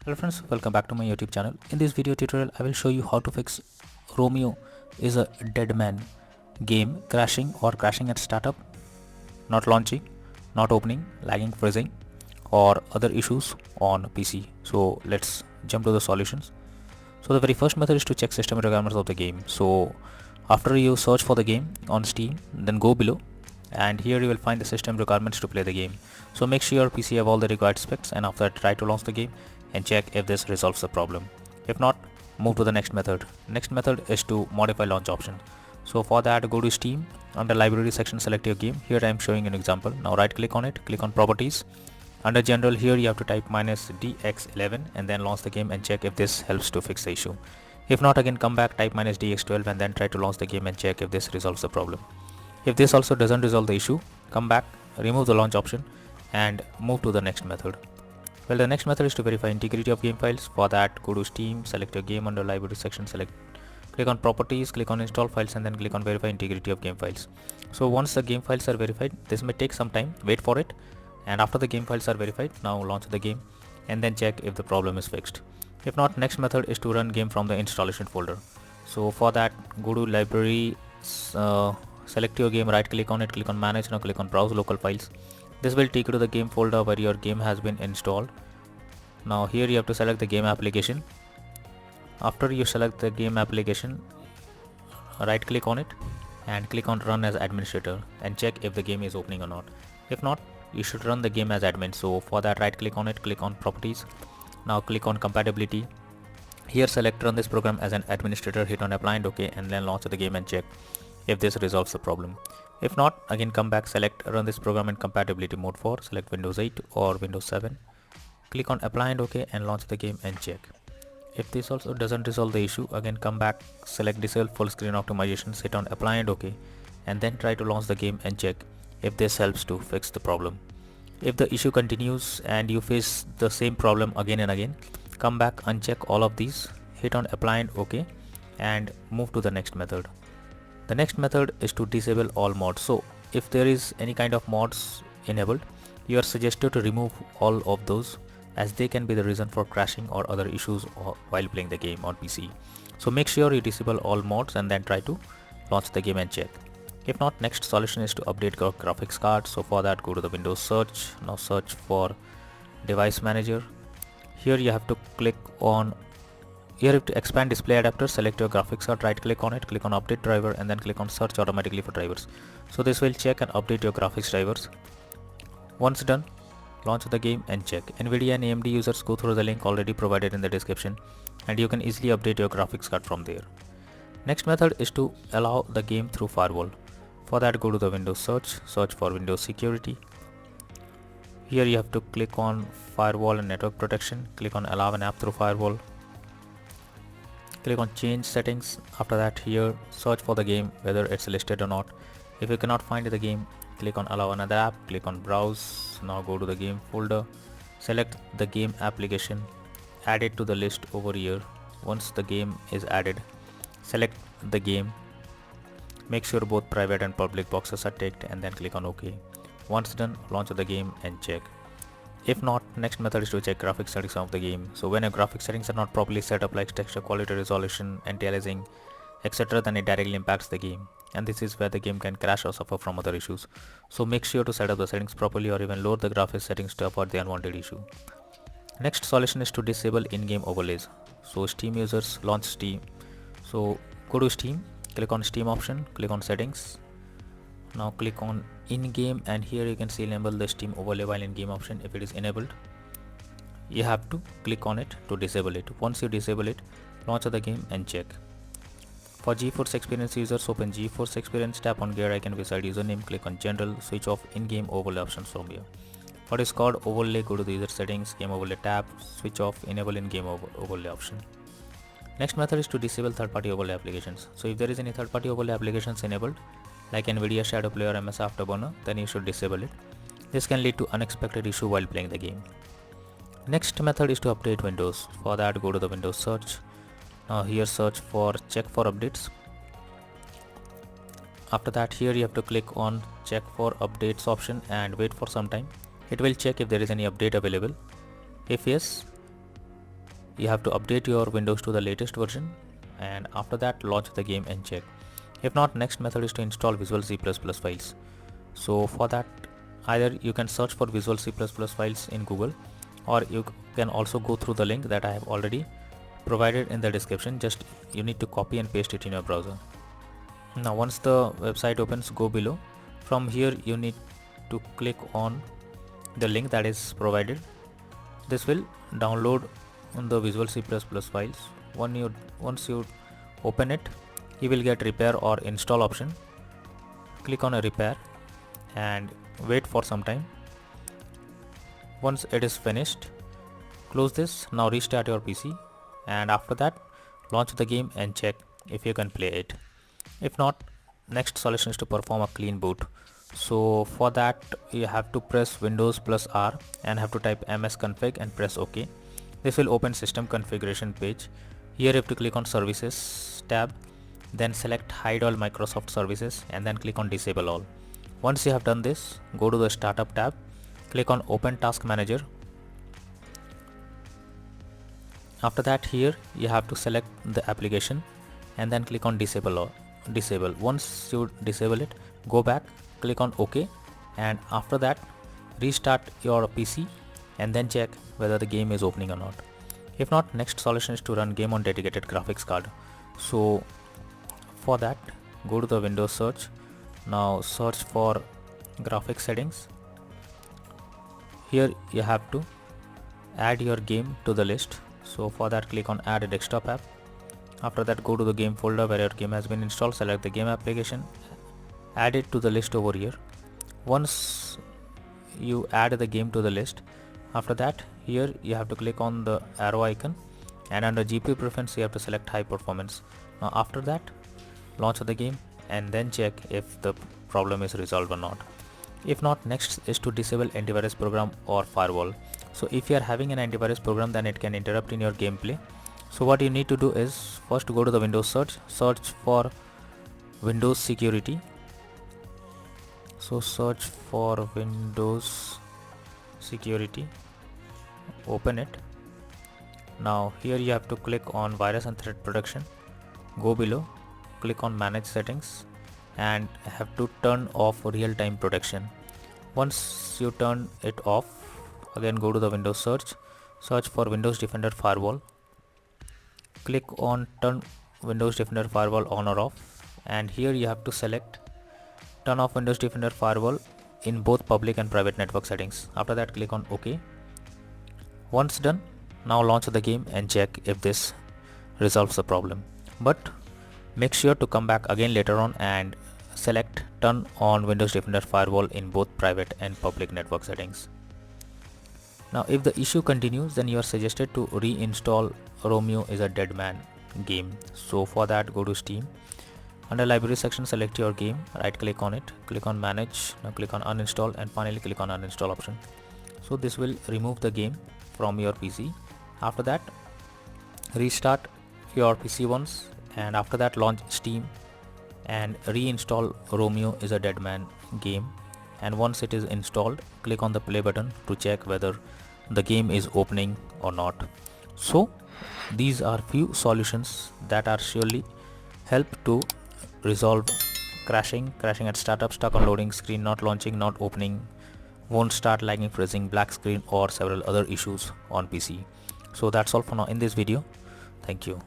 Hello friends, welcome back to my YouTube channel. In this video tutorial, I will show you how to fix Romeo is a dead man game crashing or crashing at startup, not launching, not opening, lagging, freezing or other issues on PC. So let's jump to the solutions. So the very first method is to check system requirements of the game. So after you search for the game on Steam, then go below and here you will find the system requirements to play the game. So make sure your PC have all the required specs, and after that try to launch the game and check if this resolves the problem. If not, move to the next method. Next method is to modify launch option. So for that, go to Steam, under library section select your game. Here I am showing an example. Now right click on it, click on properties. Under general, here you have to type -dx11 and then launch the game and check if this helps to fix the issue. If not, again come back, type -dx12 and then try to launch the game and check if this resolves the problem. If this also doesn't resolve the issue, come back, remove the launch option and move to the next method. Well, the next method is to verify integrity of game files. For that, go to Steam, select your game, under library section, click on properties, click on install files and then click on verify integrity of game files. So once the game files are verified, this may take some time, wait for it, and after the game files are verified, now launch the game and then check if the problem is fixed. If not, next method is to run game from the installation folder. So for that, go to library, select your game, right click on it, click on manage, now click on browse local files. This will take you to the game folder where your game has been installed. Now here you have to select the game application. After you select the game application, right click on it and click on run as administrator and check if the game is opening or not. If not, you should run the game as admin. So for that, right click on it, click on properties. Now click on compatibility. Here select run this program as an administrator, hit on apply and OK and then launch the game and check if this resolves the problem. If not, again come back, select run this program in compatibility mode for, select Windows 8 or Windows 7. Click on apply and OK and launch the game and check. If this also doesn't resolve the issue, again come back, select disable full screen optimizations, hit on apply and OK and then try to launch the game and check if this helps to fix the problem. If the issue continues and you face the same problem again and again, come back, uncheck all of these, hit on apply and OK and move to the next method. The next method is to disable all mods. So if there is any kind of mods enabled, you are suggested to remove all of those, as they can be the reason for crashing or other issues while playing the game on PC. So make sure you disable all mods and then try to launch the game and check. If not, next solution is to update your graphics card. So for that, go to the Windows search. Now search for device manager. Here you have to click on, here you have to expand display adapter, select your graphics card, right click on it, click on update driver and then click on search automatically for drivers. So this will check and update your graphics drivers. Once done, launch the game and check. NVIDIA and AMD users, go through the link already provided in the description and you can easily update your graphics card from there. Next method is to allow the game through firewall. For that, go to the Windows search for Windows security. Here you have to click on firewall and network protection, click on allow an app through firewall. Click on change settings. After that, here search for the game, whether it's listed or not. If you cannot find the game, click on allow another app, click on browse. Now go to the game folder, select the game application, add it to the list over here. Once the game is added, select the game, make sure both private and public boxes are ticked and then click on OK. Once done, launch the game and check. If not, next method is to check graphics settings of the game. So when your graphics settings are not properly set up, like texture quality, resolution, anti-aliasing, etc., then it directly impacts the game, and this is where the game can crash or suffer from other issues. So make sure to set up the settings properly or even lower the graphics settings to avoid the unwanted issue. Next solution is to disable in-game overlays. So Steam users, launch Steam. So go to Steam, click on Steam option, click on settings. Now click on in-game and here you can see enable the Steam overlay while in-game option. If it is enabled, you have to click on it to disable it. Once you disable it, launch the game and check. For GeForce Experience users, open GeForce Experience, tap on gear icon beside username, click on general, switch off in-game overlay options from here. For Discord overlay, go to the user settings, game overlay tab, switch off enable in-game overlay option. Next method is to disable third-party overlay applications. So if there is any third-party overlay applications enabled, like NVIDIA Shadow Player or MS Afterburner, then you should disable it. This can lead to unexpected issue while playing the game. Next method is to update Windows. For that, go to the Windows search. Now here search for check for updates. After that, here you have to click on check for updates option and wait for some time. It will check if there is any update available. If yes, you have to update your Windows to the latest version, and after that launch the game and check. If not, next method is to install Visual C++ files. So for that, either you can search for Visual C++ files in Google, or you can also go through the link that I have already provided in the description. Just you need to copy and paste it in your browser. Now once the website opens, go below. From here you need to click on the link that is provided. This will download the Visual C++ files. Once you open it, you will get repair or install option. Click on a repair and wait for some time. Once it is finished, close this. Now restart your PC, and after that launch the game and check if you can play it. If not, next solution is to perform a clean boot. So for that you have to press Windows plus R and have to type msconfig and press OK. This will open system configuration page. Here you have to click on services tab, then select hide all Microsoft services and then click on disable all. Once you have done this, go to the startup tab, click on open task manager. After that, here you have to select the application and then click on disable. Once you disable it, go back, click on OK, and after that restart your PC and then check whether the game is opening or not. If not, next solution is to run game on dedicated graphics card. So for that, go to the Windows search. Now search for graphics settings. Here you have to add your game to the list. So for that, click on add a desktop app. After that, go to the game folder where your game has been installed, select the game application, add it to the list over here. Once you add the game to the list, after that here you have to click on the arrow icon, and under GPU preference you have to select high performance. Now after that, launch the game and then check if the problem is resolved or not. If not, next is to disable antivirus program or firewall. So if you are having an antivirus program, then it can interrupt in your gameplay. So what you need to do is first go to the Windows search for Windows security. So search for Windows security, open it. Now here you have to click on virus and threat protection, go below, click on manage settings and have to turn off real-time protection. Once you turn it off, again go to the Windows search for Windows Defender Firewall, click on turn Windows Defender Firewall on or off, and here you have to select turn off Windows Defender Firewall in both public and private network settings. After that, click on OK. Once done, now launch the game and check if this resolves the problem. But make sure to come back again later on and select turn on Windows Defender Firewall in both private and public network settings. Now if the issue continues, then you are suggested to reinstall ROMEO is a Dead Man game. So for that, go to Steam. Under library section, select your game, right click on it, click on manage, now click on uninstall and finally click on uninstall option. So this will remove the game from your PC. After that, restart your PC once, and after that launch Steam and reinstall ROMEO is a Dead Man game, and once it is installed, click on the play button to check whether the game is opening or not. So these are few solutions that are surely help to resolve crashing at startup, stuck on loading screen, not launching, not opening, won't start, lagging, freezing, black screen, or several other issues on PC. So that's all for now in this video. Thank you.